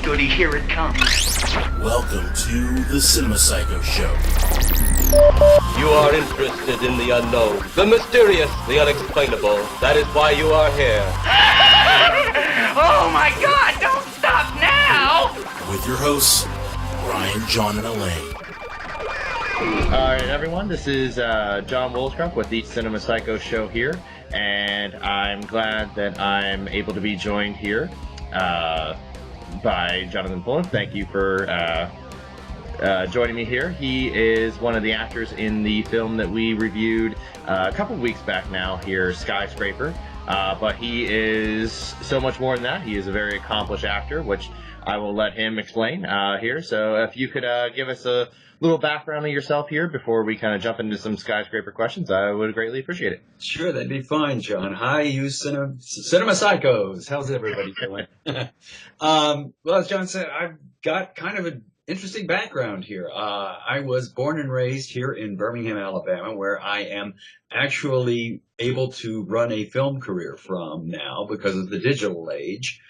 goody, here it comes. Welcome to the Cinema Psycho Show. You are interested in the unknown, the mysterious, the unexplainable. That is why you are here. Oh my God, don't stop now! With your hosts, Ryan, John, and Elaine. All right, everyone, this is John Woolscroft with the Cinema Psycho Show here, and I'm glad that I'm able to be joined here by Johnathan Fuller. Thank you for joining me here. He is one of the actors in the film that we reviewed a couple of weeks back now here, Skyscraper, but he is so much more than that. He is a very accomplished actor, which I will let him explain here. So if you could give us a little background of yourself here before we kind of jump into some Skyscraper questions, I would greatly appreciate it. Sure, that'd be fine, John. Hi, you cinema psychos. How's everybody doing? Well, as John said, I've got kind of an interesting background here. I was born and raised here in Birmingham, Alabama, where I am actually able to run a film career from now because of the digital age.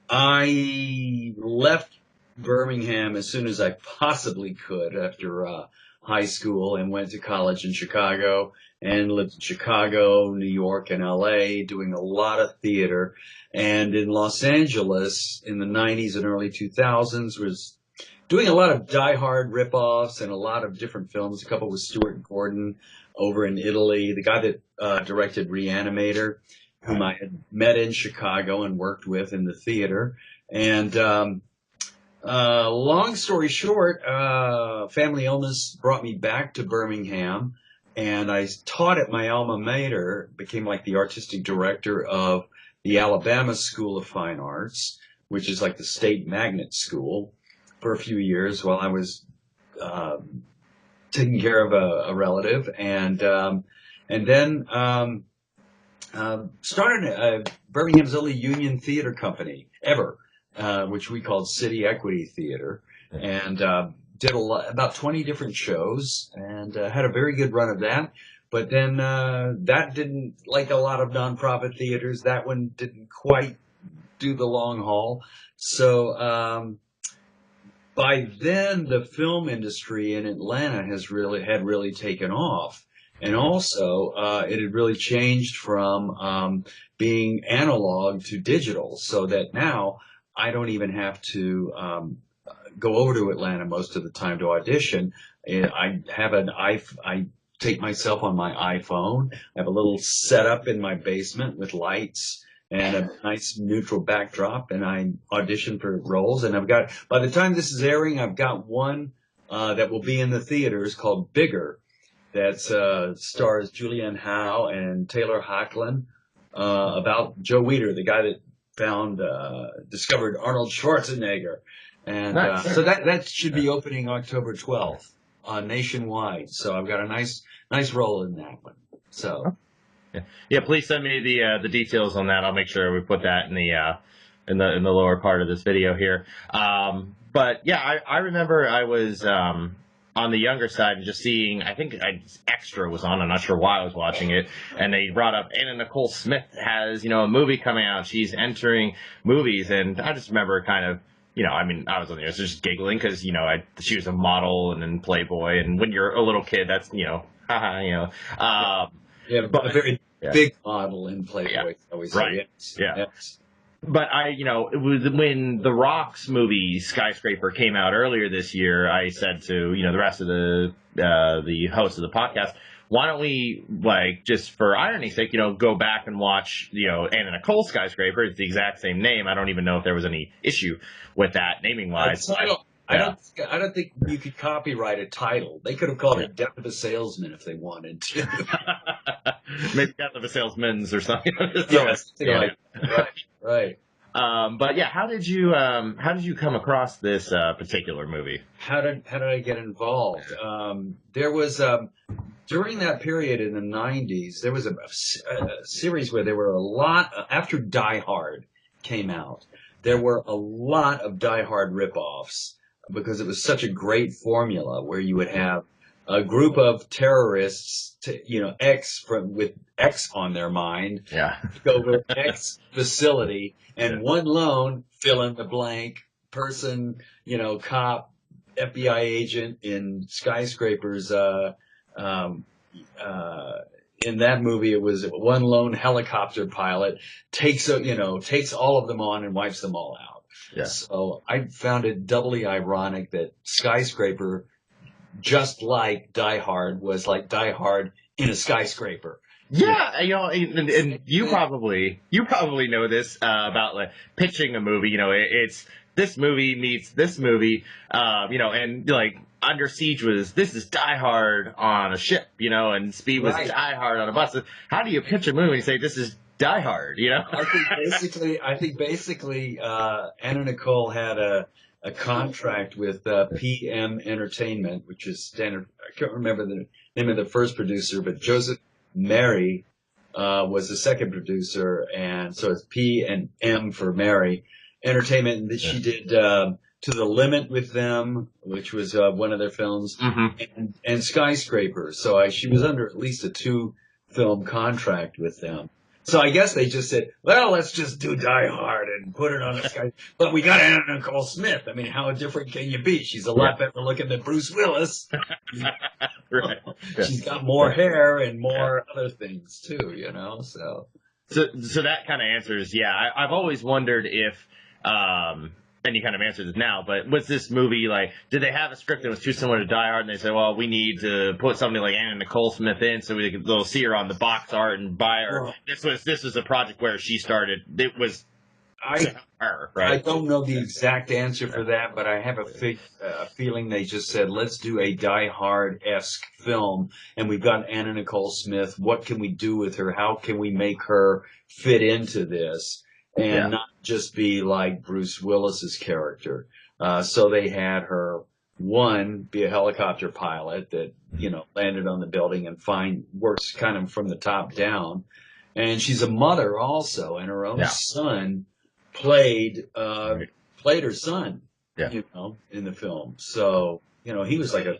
I left Birmingham as soon as I possibly could after high school and went to college in Chicago and lived in Chicago, New York, and LA doing a lot of theater. And in Los Angeles in the 90s and early 2000s was doing a lot of Die Hard ripoffs and a lot of different films, a couple with Stuart Gordon over in Italy, the guy that directed Reanimator, whom I had met in Chicago and worked with in the theater. And long story short, family illness brought me back to Birmingham, and I taught at my alma mater, became like the artistic director of the Alabama School of Fine Arts, which is like the state magnet school, for a few years while I was taking care of a relative, and then started Birmingham's only union theater company ever, which we called City Equity Theater, and did about 20 different shows, and had a very good run of that. But then that didn't, like a lot of nonprofit theaters, that one didn't quite do the long haul. So by then, the film industry in Atlanta had really taken off. And also, it had really changed from being analog to digital, so that now I don't even have to go over to Atlanta most of the time to audition. I take myself on my iPhone. I have a little setup in my basement with lights and a nice neutral backdrop, and I audition for roles. And by the time this is airing, I've got one that will be in the theaters called Bigger, that stars Julianne Howe and Taylor Hoechlin, about Joe Weider, the guy that discovered Arnold Schwarzenegger. And nice. So that should be opening October 12th nationwide. So I've got a nice role in that one. So yeah, please send me the details on that. I'll make sure we put that in the lower part of this video here. But yeah, I remember I was on the younger side and just seeing, I think Extra was on, I'm not sure why I was watching it, and they brought up Anna Nicole Smith has, a movie coming out, she's entering movies, and I just remember kind of, I was on there just giggling because, she was a model and then Playboy, and when you're a little kid, that's, haha, yeah, but a very big model in Playboy. Yeah. Always right. Yes. Yeah. Yes. But it was when The Rock's movie Skyscraper came out earlier this year, I said to, the rest of the hosts of the podcast, why don't we, just for irony's sake, go back and watch, Anna Nicole Skyscraper. It's the exact same name. I don't even know if there was any issue with that naming wise. I don't think you could copyright a title. They could have called it Death of a Salesman if they wanted to. Maybe Death of a Salesman's or something. Yes. Right. But yeah, how did you come across this particular movie? How did I get involved? There was during that period in the 90s, there was a series where there were a lot after Die Hard came out. There were a lot of Die Hard ripoffs because it was such a great formula where you would have a group of terrorists, with X on their mind, Yeah. take over X facility, and one lone fill in the blank person, cop, FBI agent in Skyscraper's. In that movie, it was one lone helicopter pilot takes all of them on and wipes them all out. Yeah. So I found it doubly ironic that Skyscraper, just like Die Hard, was like Die Hard in a skyscraper. Yeah, and you probably know this about like pitching a movie. It's this movie meets this movie. And like Under Siege this is Die Hard on a ship. And Speed was Right. Die Hard on a bus. How do you pitch a movie and say this is Die Hard? I think basically, Anna Nicole had a contract with PM Entertainment, which is standard. I can't remember the name of the first producer, but Joseph Mary was the second producer, and so it's P and M for Mary Entertainment. And she did To the Limit with them, which was one of their films, and Skyscraper. So she was under at least a 2-film contract with them. So I guess they just said, well, let's just do Die Hard and put it on the sky. But we got Anna Nicole Smith. I mean, how different can you be? She's a lot better looking than Bruce Willis. Right. She's got more hair and more other things too, so. So that kind of answers, I've always wondered if, and you kind of answered this now, but was this movie like, did they have a script that was too similar to Die Hard and they said, well, we need to put somebing like Anna Nicole Smith in so they'll see her on the box art and buy her? Well, This was a project where she started, it was her, right? I don't know the exact answer for that, but I have a feeling they just said, let's do a Die Hard-esque film, and we've got Anna Nicole Smith. What can we do with her? How can we make her fit into this? And not just be like Bruce Willis's character. So they had her, be a helicopter pilot that, landed on the building and works kind of from the top down. And she's a mother also, and her own son played her son, in the film. So, he was like a,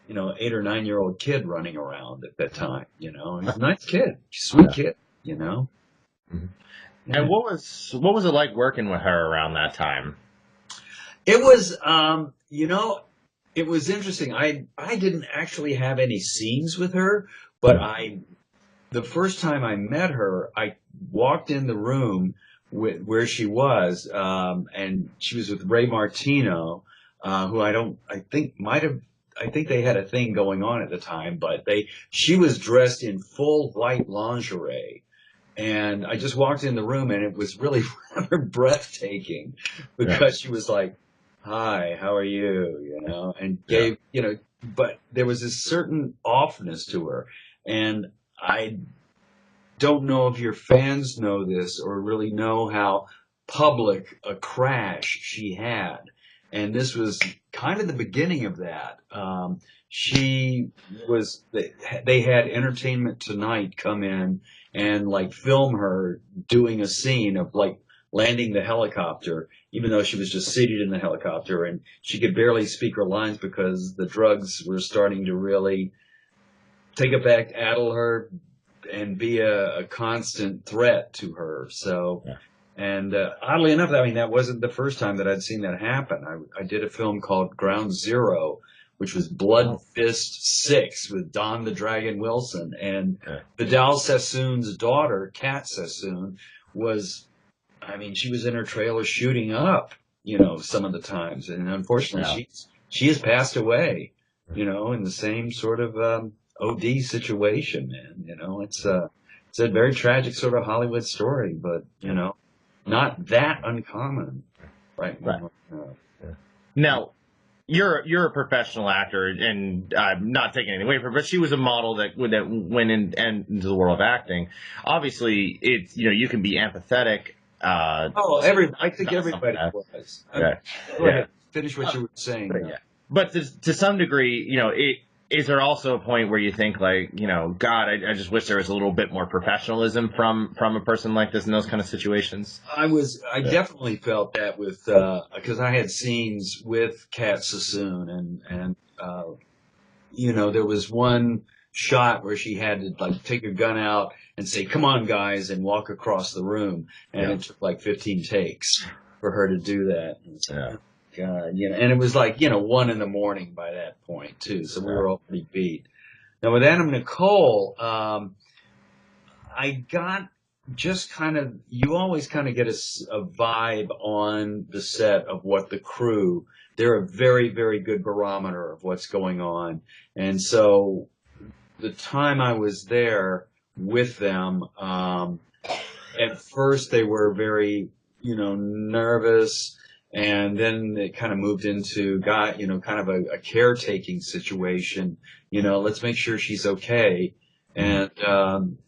8 or 9-year-old kid running around at that time, He's a nice kid, sweet kid, Mm-hmm. And what was it like working with her around that time? It was, it was interesting. I didn't actually have any scenes with her, but the first time I met her, I walked in the room where she was, and she was with Ray Martino, who I think they had a thing going on at the time, but she was dressed in full white lingerie. And I just walked in the room, and it was really rather breathtaking because she was like, "Hi, how are you?" And gave, but there was this certain offness to her. And I don't know if your fans know this or really know how public a crash she had. And this was kind of the beginning of that. They had Entertainment Tonight come in and like film her doing a scene of like landing the helicopter, even though she was just seated in the helicopter, and she could barely speak her lines because the drugs were starting to really take effect, addle her, and be a constant threat to her. So, and oddly enough, that wasn't the first time that I'd seen that happen. I did a film called Ground Zero, which was Blood Fist 6 with Don the Dragon Wilson. And Vidal Sassoon's daughter, Kat Sassoon, she was in her trailer shooting up, some of the times. And unfortunately, she has passed away, in the same sort of OD situation, man. It's a very tragic sort of Hollywood story, but, not that uncommon right now. Now, you're a professional actor, and I'm not taking anything away from her, but she was a model that went into the world of acting. Obviously, it's you can be empathetic. I think everybody was. Go ahead, finish what you were saying. But to some degree, is there also a point where you think like, God, I just wish there was a little bit more professionalism from a person like this in those kind of situations? I definitely felt that with, because I had scenes with Kat Sassoon and there was one shot where she had to like take a gun out and say, "Come on, guys," and walk across the room, and it took like 15 takes for her to do that. And it's like, oh, God, and it was like 1 a.m. by that point too, so we were all pretty beat. Now with Anna Nicole, I got just kind of, you always kind of get a vibe on the set of what the crew, they're a very, very good barometer of what's going on. And so the time I was there with them, at first they were very, nervous. And then it kind of moved into, kind of a caretaking situation. Let's make sure she's okay. And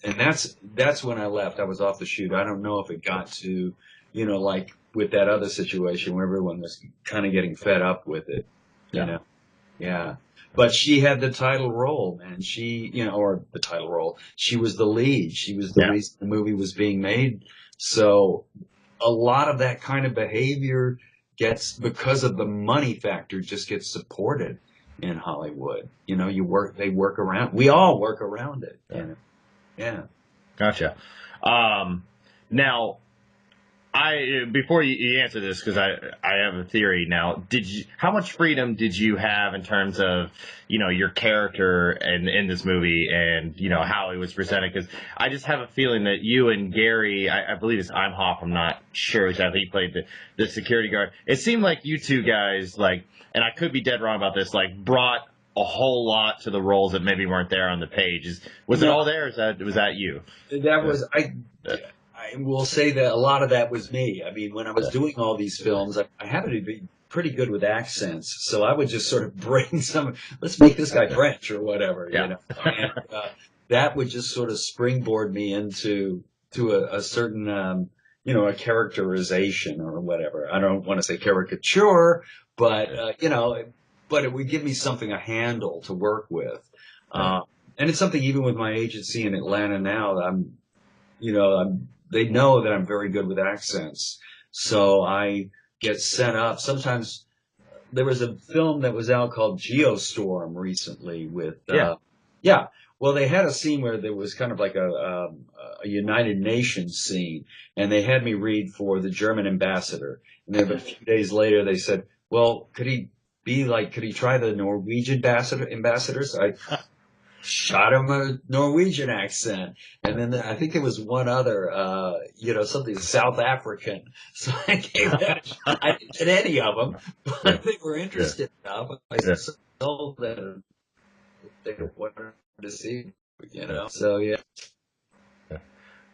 that's when I left. I was off the shoot. I don't know if it got to, like with that other situation where everyone was kind of getting fed up with it, Yeah. But she had the title role, man. She, or the title role. She was the lead. She was the reason the movie was being made. So a lot of that kind of behavior because of the money factor, just gets supported in Hollywood. They work around, we all work around it. Yeah. Gotcha. Now, before you answer this, because I have a theory now. How much freedom did you have in terms of your character in this movie and how it was presented? Because I just have a feeling that you and Gary, I believe it's Imhoff, I'm not sure exactly, he played the security guard. It seemed like you two guys, like, and I could be dead wrong about this, like brought a whole lot to the roles that maybe weren't there on the page. Was it all there? Or was that you? That was I will say that a lot of that was me. I mean, when I was doing all these films, I happened to be pretty good with accents, so I would just sort of bring let's make this guy French or whatever, And that would just sort of springboard me into a certain, a characterization or whatever. I don't want to say caricature, but but it would give me something, a handle to work with, and it's something even with my agency in Atlanta now that they know that I'm very good with accents. So I get sent up. Sometimes there was a film that was out called Geostorm recently with, well, they had a scene where there was kind of like a United Nations scene, and they had me read for the German ambassador. And then a few days later they said, well, could he try the Norwegian ambassador? So I shot him a Norwegian accent. And then I think there was one other, something South African. So I gave that a shot. I didn't get any of them, but they were interested enough. I told them they wanted to see, So, yeah.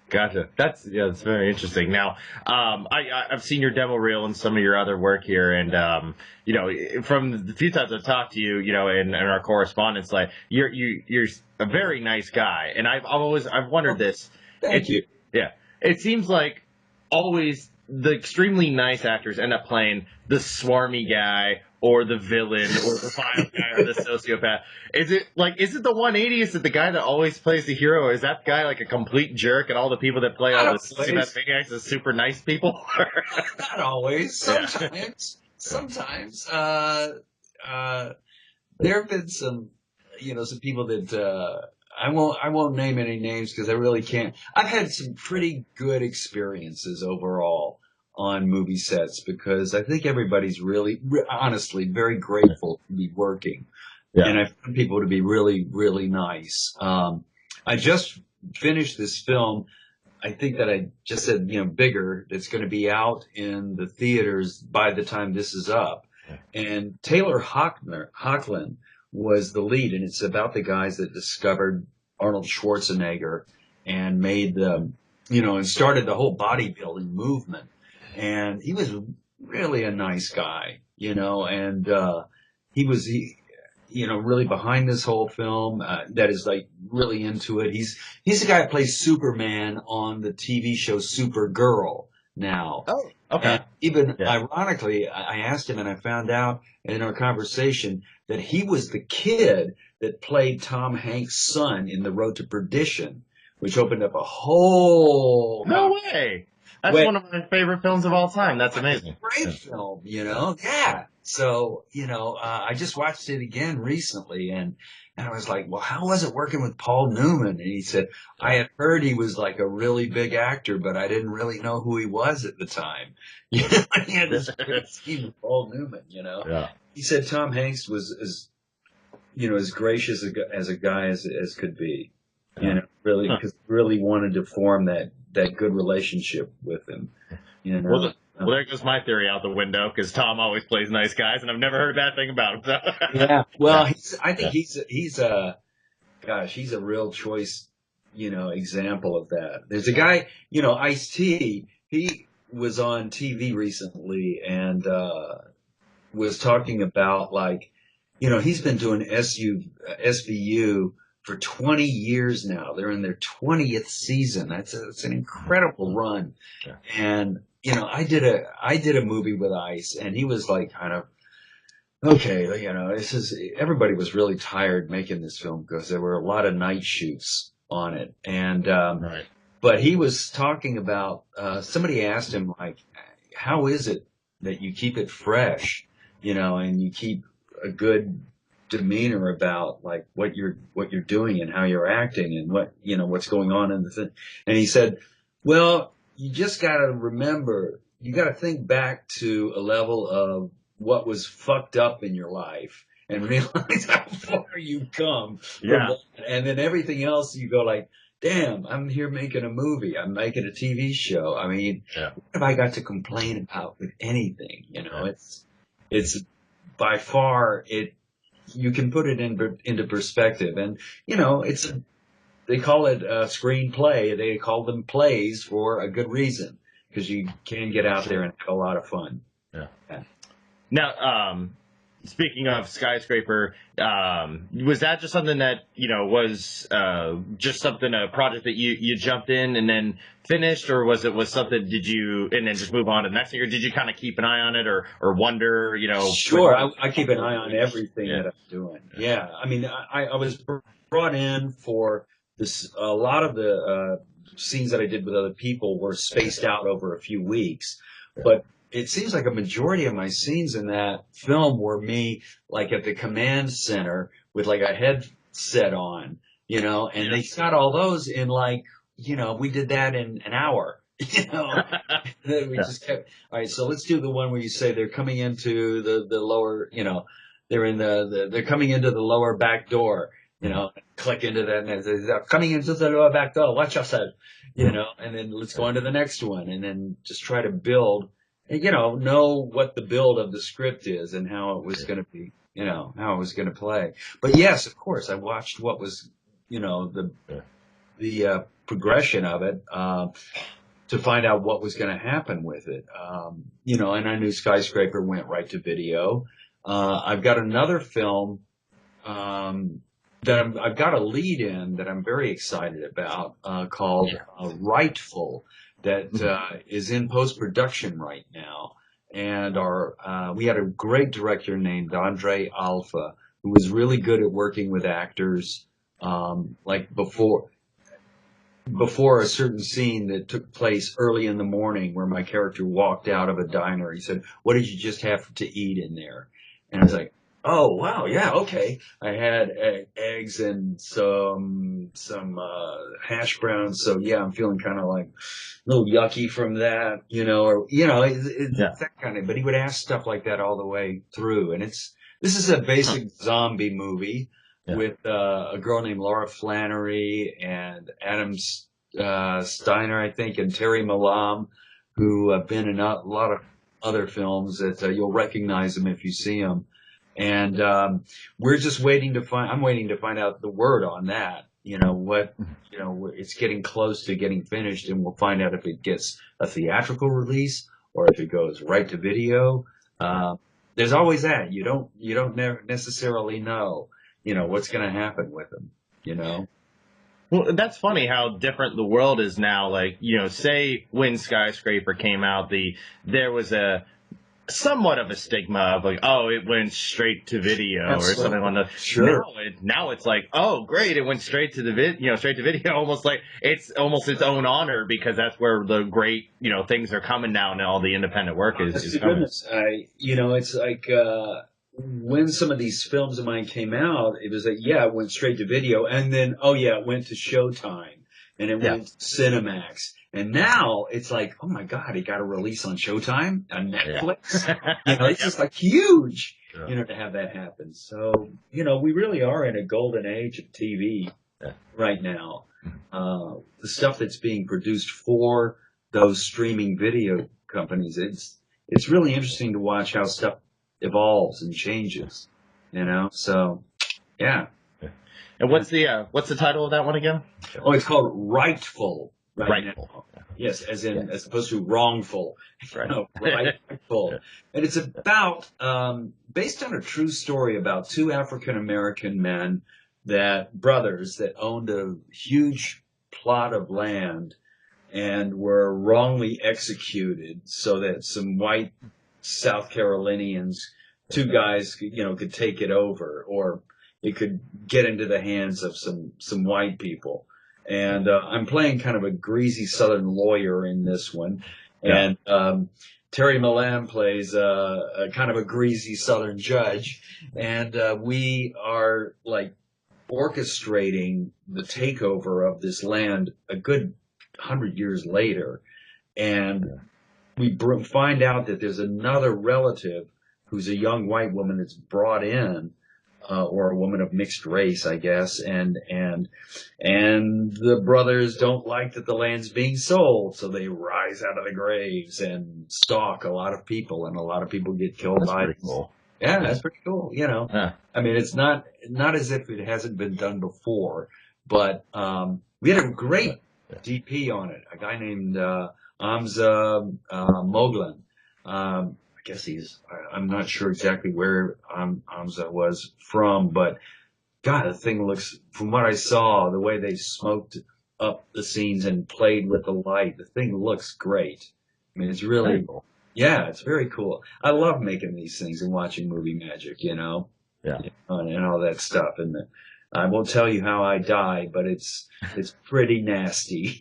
Gotcha. That's very interesting. Now, I've seen your demo reel and some of your other work here, and from the few times I've talked to you, in our correspondence, like you're a very nice guy, and I've wondered this. Thank you. Yeah, it seems like always the extremely nice actors end up playing the swarmy guy or the villain or the vile guy or the sociopath. Is it the 180? Is it the guy that always plays the hero, or is that guy like a complete jerk and all the people that play all the sociopath maniacs are super nice people? Not always. Sometimes. Sometimes. There have been some people that I won't name any names because I really can't. I've had some pretty good experiences overall on movie sets because I think everybody's really, honestly, very grateful to be working. Yeah. And I found people to be really, really nice. I just finished this film. I think that I just said, Bigger, that's going to be out in the theaters by the time this is up. And Taylor Hoechlin was the lead, and it's about the guys that discovered Arnold Schwarzenegger and made and started the whole bodybuilding movement. And he was really a nice guy, and he was really behind this whole film, that is like really into it. He's the guy that plays Superman on the TV show Supergirl now. Oh, okay. And even ironically, I asked him and I found out in our conversation that he was the kid that played Tom Hanks' son in The Road to Perdition, which opened up a whole... No way! That's one of my favorite films of all time. That's amazing. Great film, Yeah. So, I just watched it again recently, and I was like, well, how was it working with Paul Newman? And he said, I had heard he was like a really big actor, but I didn't really know who he was at the time. He had this great scene with Paul Newman, Yeah. He said Tom Hanks was as gracious as a guy as could be, really, because really wanted to form that good relationship with him, Well, there goes my theory out the window, because Tom always plays nice guys, and I've never heard a bad thing about him. So. Yeah. Well, I think he's a real choice, example of that. There's a guy, Ice-T, he was on TV recently and was talking about, like, he's been doing SVU for 20 years now. They're in their 20th season. It's an incredible run. Yeah. And, I did a movie with Ice, and he was like, kind of, okay, everybody was really tired making this film because there were a lot of night shoots on it. And, right. But he was talking about, somebody asked him, like, how is it that you keep it fresh, and you keep a good demeanor about, like, what you're doing and how you're acting and what's going on in the thing. And he said, well, you just got to remember, you got to think back to a level of what was fucked up in your life and realize how far you've come. Yeah. And then everything else, you go like, damn, I'm here making a movie. I'm making a TV show. I mean, what have I got to complain about with anything? It's by far you can put it into perspective, and they call it a screenplay. They call them plays for a good reason, because you can get out there and have a lot of fun. Yeah. Now, speaking of Skyscraper, was that just something that, was just a project that you jumped in and then finished, or was something, and then just move on to the next thing, or did you kind of keep an eye on it or wonder, Sure, I keep an eye on everything that I'm doing. Yeah, I mean, I was brought in for this, a lot of the scenes that I did with other people were spaced out over a few weeks, but it seems like a majority of my scenes in that film were me, like, at the command center with, like, a headset on, and they shot all those in, like, we did that in an hour, Then we just kept, all right, so let's do the one where you say they're coming into the lower, they're coming into the lower back door, click into that, and they're coming into the lower back door, watch yourself, and then let's go on to the next one, and then just try to build, know what the build of the script is and how it was going to be, how it was going to play. But yes, of course, I watched what was, the progression of it, to find out what was going to happen with it. And I knew Skyscraper went right to video. I've got another film, that I've got a lead in that I'm very excited about, called Rightful, that is in post-production right now. And we had a great director named Andre Alpha, who was really good at working with actors. Like before a certain scene that took place early in the morning where my character walked out of a diner, he said, "What did you just have to eat in there?" And I was like, "Oh, wow, yeah, okay." I had eggs and some hash browns, so yeah, I'm feeling kind of like a little yucky from that, it's that kind of. But he would ask stuff like that all the way through, and this is a basic zombie movie with a girl named Laura Flannery and Adam Steiner, I think, and Terry Malam, who have been in a lot of other films that you'll recognize them if you see them. And we're just waiting to I'm waiting to find out the word on that. It's getting close to getting finished, and we'll find out if it gets a theatrical release or if it goes right to video. There's always that. You don't necessarily know, what's going to happen with them, Well, that's funny how different the world is now. Like, say when Skyscraper came out, there was a somewhat of a stigma of like, oh, it went straight to video or something on the. Sure. Now it's like, oh, great, it went straight to the straight to video, almost like it's almost its own honor because that's where the great things are coming now, and all the independent work is coming. Goodness, it's like when some of these films of mine came out, it was like, yeah, it went straight to video, and then it went to Showtime, and it went to Cinemax. And now it's like, oh my God, it got a release on Showtime, on Netflix. It's just like huge, to have that happen. So, we really are in a golden age of TV right now. The stuff that's being produced for those streaming video companies, it's really interesting to watch how stuff evolves and changes, So, yeah. And what's the title of that one again? Oh, it's called Rightful. Rightful. Now. Yes, as opposed to wrongful. Right. Rightful. And it's about, based on a true story about two African American men, brothers that owned a huge plot of land and were wrongly executed so that some white South Carolinians, two guys, could take it over, or it could get into the hands of some white people. And I'm playing kind of a greasy Southern lawyer in this one. And Terry Milan plays a kind of a greasy Southern judge. And we are like orchestrating the takeover of this land a good 100 years later. And we find out that there's another relative who's a young white woman that's brought in, or a woman of mixed race, I guess, and the brothers don't like that the land's being sold, so they rise out of the graves and stalk a lot of people, and a lot of people get killed by it. Cool. Yeah, that's pretty cool. I mean, it's not as if it hasn't been done before, but we had a great DP on it, a guy named Amza Moglen. I guess I'm not sure exactly where Amza was from, but God, the thing looks, from what I saw, the way they smoked up the scenes and played with the light, the thing looks great. I mean, it's really cool. Yeah, it's very cool. I love making these things and watching movie magic, and all that stuff. And I won't tell you how I die, but it's pretty nasty.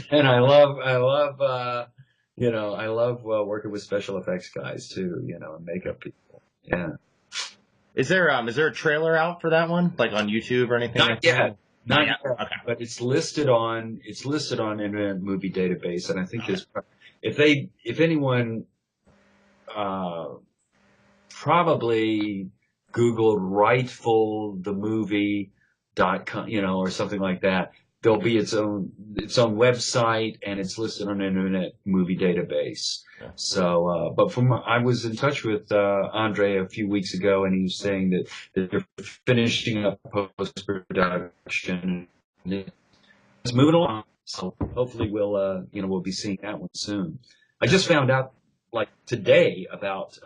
And I love working with special effects guys too, and makeup people. Yeah. Is there a trailer out for that one, like on YouTube or anything? Not yet. Not yet. Okay. But it's listed on Internet Movie Database, and I think if anyone probably Googled Rightful the movie.com, or something like that, there'll be its own website, and it's listed on Internet Movie Database. Yeah. So, but I was in touch with Andre a few weeks ago, and he was saying that they're finishing up post-production. It's moving along, so hopefully we'll be seeing that one soon. I just found out like today about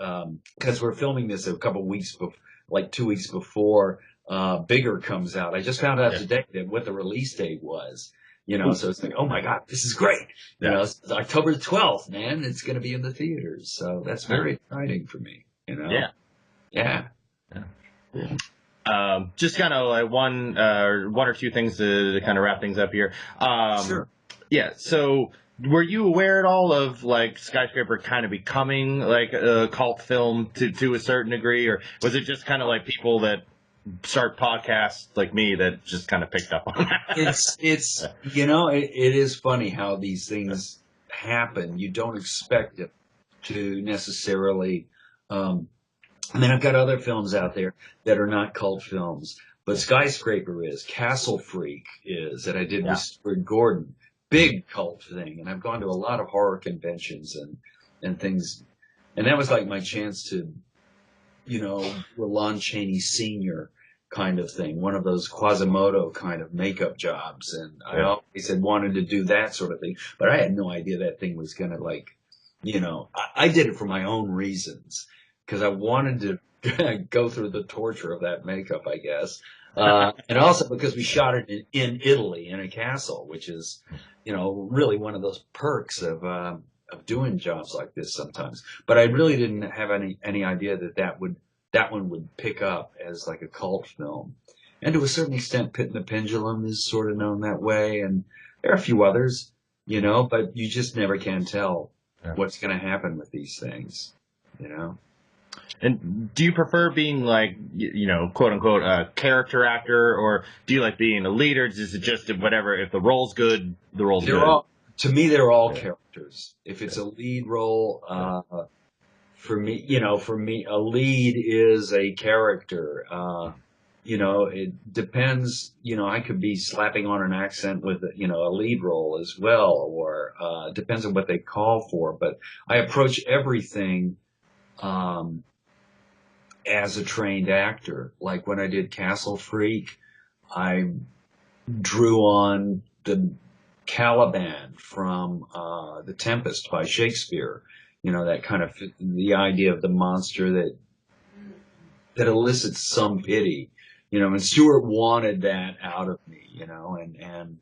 because we're filming this a couple weeks before, like 2 weeks before Bigger comes out. I just found out today that what the release date was. So it's like, oh my God, this is great. It's October 12th, man. It's going to be in the theaters. So that's very exciting for me, Yeah. Just kind of like one or two things to kind of wrap things up here. Sure. Yeah. So were you aware at all of like Skyscraper kind of becoming like a cult film to a certain degree, or was it just kind of like people that start podcasts like me that just kind of picked up on that? It is funny how these things happen. You don't expect it to necessarily. I've got other films out there that are not cult films, but Skyscraper is, Castle Freak is, that I did with Stuart Gordon, big cult thing, and I've gone to a lot of horror conventions and things, and that was like my chance to. Lon Chaney Sr. kind of thing, one of those Quasimodo kind of makeup jobs. And I always had wanted to do that sort of thing, but I had no idea that thing was going to I did it for my own reasons because I wanted to go through the torture of that makeup, I guess. And also because we shot it in Italy in a castle, which is, really one of those perks of of doing jobs like this sometimes. But I really didn't have any idea that one would pick up as like a cult film. And to a certain extent, Pit and the Pendulum is sort of known that way, and there are a few others, but you just never can tell what's going to happen with these things, And do you prefer being like, quote unquote, a character actor, or do you like being a lead, or is it just whatever? If the role's good, the role's good? To me, they're all characters. If it's a lead role, for me, a lead is a character. It depends. I could be slapping on an accent with, a lead role as well, or depends on what they call for. But I approach everything as a trained actor. Like when I did Castle Freak, I drew on the Caliban from The Tempest by Shakespeare. That kind of the idea of the monster that elicits some pity. And Stewart wanted that out of me, and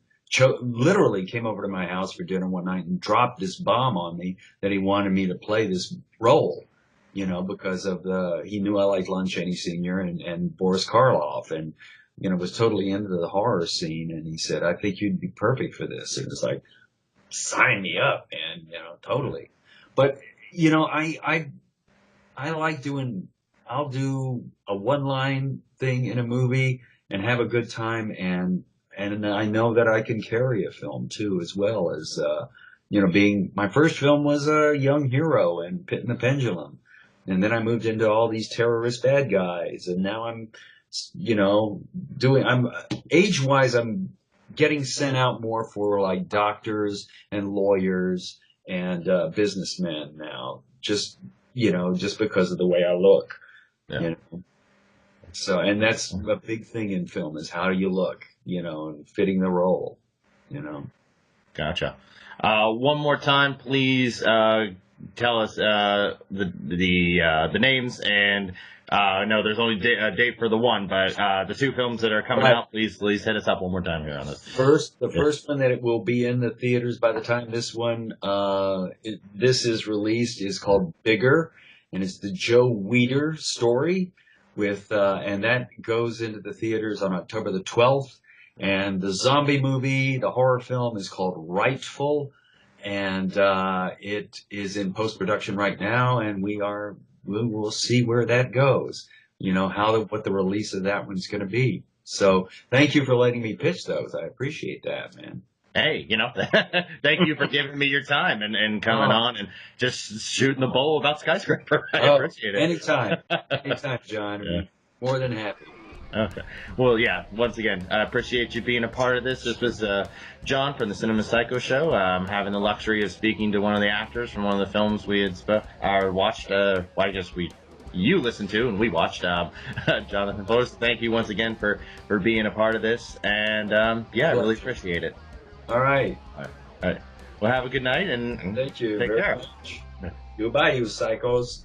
literally came over to my house for dinner one night and dropped this bomb on me that he wanted me to play this role, because of he knew I liked Lon Chaney Sr. and Boris Karloff, and, was totally into the horror scene. And he said, I think you'd be perfect for this. And it was like, sign me up, man, totally. But, I like I'll do a one-line thing in a movie and have a good time, and I know that I can carry a film too, as well as being my first film was a young hero in Pit and the Pendulum, and then I moved into all these terrorist bad guys, and now I'm age-wise I'm getting sent out more for like doctors and lawyers and businessmen now, just because of the way I look. Yeah. So, and that's a big thing in film, is how do you look, and fitting the role, Gotcha. One more time, please, tell us the names, and I know there's only a date for the one, but the two films that are coming out, please hit us up one more time here on this. The first one that it will be in the theaters by the time this one this is released is called Bigger, and it's the Joe Weider story with and that goes into the theaters on October the 12th. And the zombie movie, the horror film, is called Rightful, and it is in post-production right now, and we'll see where that goes, what the release of that one's going to be. So thank you for letting me pitch those. I appreciate that, man. Hey, thank you for giving me your time and coming on and just shooting the bull about Skyscraper. I appreciate it. Anytime, John. Yeah. More than happy. Okay. Well, yeah, once again, I appreciate you being a part of this. This was John from the Cinema Psycho Show. Having the luxury of speaking to one of the actors from one of the films we had watched. You listened to and we watched. Johnathan Fuller. Thank you once again for being a part of this. And, I really appreciate it. All right. All right. Well, have a good night and thank you take very care. much. Goodbye, you psychos.